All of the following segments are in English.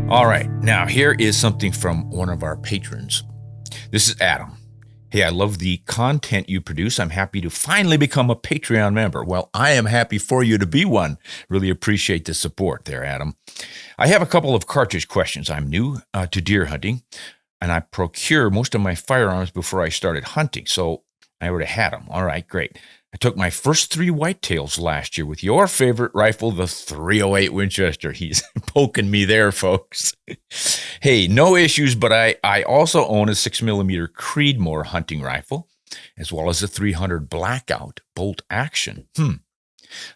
All right, now here is something from one of our patrons. This is Adam. Hey, I love the content you produce. I'm happy to finally become a Patreon member. Well, I am happy for you to be one. Really appreciate the support there, Adam. I have a couple of cartridge questions. I'm new to deer hunting, and I procure most of my firearms before I started hunting, so I already had them. All right, great. I took my first 3 whitetails last year with your favorite rifle, the .308 Winchester. He's poking me there, folks. Hey, no issues, but I also own a 6mm Creedmoor hunting rifle, as well as a 300 Blackout bolt action.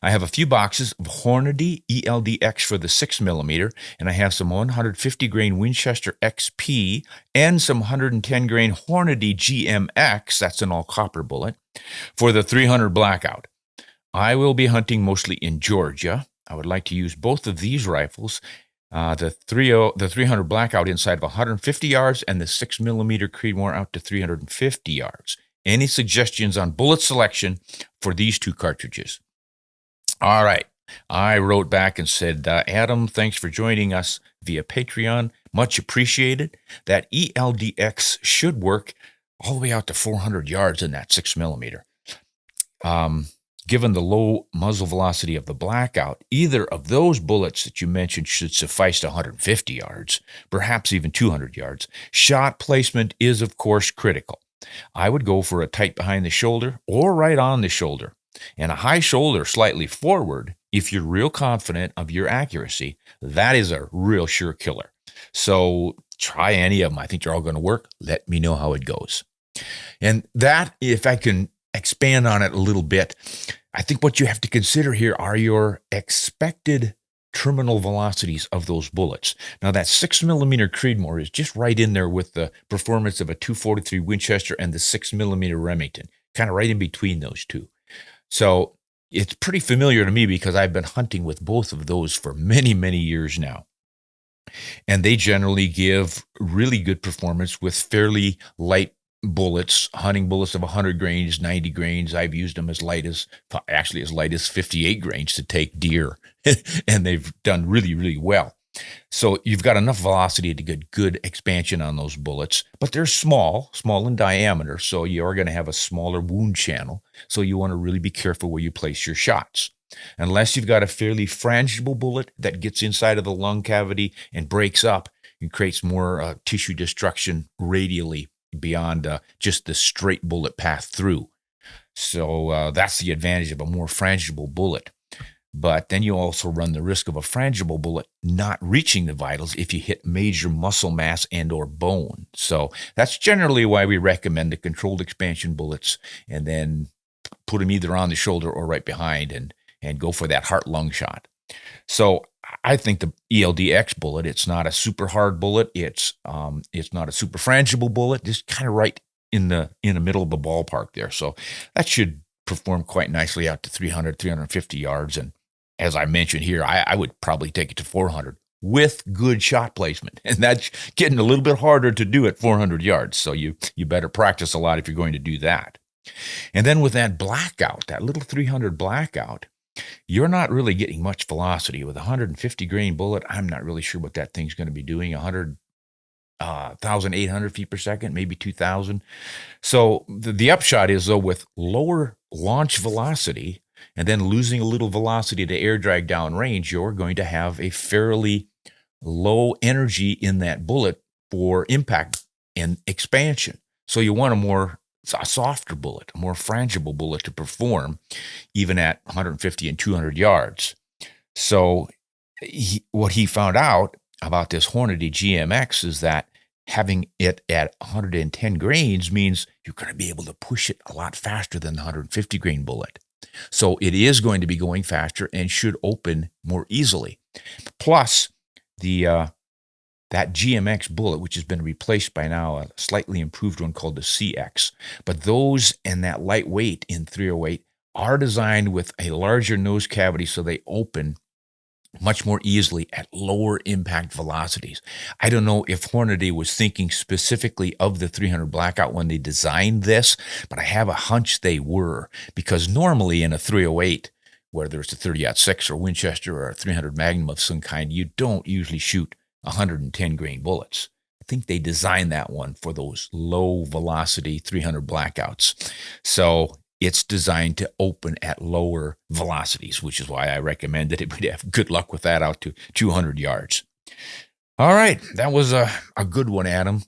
I have a few boxes of Hornady ELDX for the 6mm, and I have some 150 grain Winchester XP and some 110 grain Hornady GMX, that's an all copper bullet, for the 300 Blackout. I will be hunting mostly in Georgia. I would like to use both of these rifles, the 300 Blackout inside of 150 yards and the 6mm Creedmoor out to 350 yards. Any suggestions on bullet selection for these 2 cartridges? All right. I wrote back and said, Adam, thanks for joining us via Patreon. Much appreciated. That ELDX should work all the way out to 400 yards in that 6mm. Given the low muzzle velocity of the Blackout, either of those bullets that you mentioned should suffice to 150 yards, perhaps even 200 yards. Shot placement is, of course, critical. I would go for a tight behind the shoulder or right on the shoulder, and a high shoulder slightly forward. If you're real confident of your accuracy, that is a real sure killer. So try any of them. I think they're all going to work. Let me know how it goes. And that, if I can expand on it a little bit, I think what you have to consider here are your expected terminal velocities of those bullets. Now, that 6mm Creedmoor is just right in there with the performance of a .243 Winchester and the 6mm Remington, kind of right in between those two. So it's pretty familiar to me because I've been hunting with both of those for many, many years now. And they generally give really good performance with fairly light bullets, hunting bullets of 100 grains, 90 grains. I've used them as light as 58 grains to take deer, and they've done really, really well. So you've got enough velocity to get good expansion on those bullets, but they're small in diameter, so you are going to have a smaller wound channel, so you want to really be careful where you place your shots. Unless you've got a fairly frangible bullet that gets inside of the lung cavity and breaks up and creates more tissue destruction radially beyond just the straight bullet path through. So that's the advantage of a more frangible bullet. But then you also run the risk of a frangible bullet not reaching the vitals if you hit major muscle mass and or bone. So that's generally why we recommend the controlled expansion bullets, and then put them either on the shoulder or right behind and go for that heart-lung shot. So I think the ELDX bullet, it's not a super hard bullet. It's not a super frangible bullet, just kind of right in the middle of the ballpark there. So that should perform quite nicely out to 300, 350 yards. And as I mentioned here, I would probably take it to 400 with good shot placement. And that's getting a little bit harder to do at 400 yards. So you better practice a lot if you're going to do that. And then with that Blackout, that little 300 Blackout, you're not really getting much velocity. With a 150 grain bullet, I'm not really sure what that thing's going to be doing. 1,800 feet per second, maybe 2,000. So the upshot is, though, with lower launch velocity and then losing a little velocity to air drag down range, you're going to have a fairly low energy in that bullet for impact and expansion. So you want a softer bullet, a more frangible bullet to perform even at 150 and 200 yards. So what he found out about this Hornady GMX is that having it at 110 grains means you're going to be able to push it a lot faster than the 150 grain bullet. So it is going to be going faster and should open more easily. Plus, that GMX bullet, which has been replaced by now a slightly improved one called the CX. But those and that lightweight in 308 are designed with a larger nose cavity, so they open much more easily at lower impact velocities. I don't know if Hornady was thinking specifically of the 300 Blackout when they designed this, but I have a hunch they were, because normally in a 308, whether it's a 30-06 or Winchester or a 300 Magnum of some kind, you don't usually shoot 110 grain bullets. I think they designed that one for those low velocity 300 blackouts. So it's designed to open at lower velocities, which is why I recommended it. We'd have good luck with that out to 200 yards. All right, that was a good one, Adam.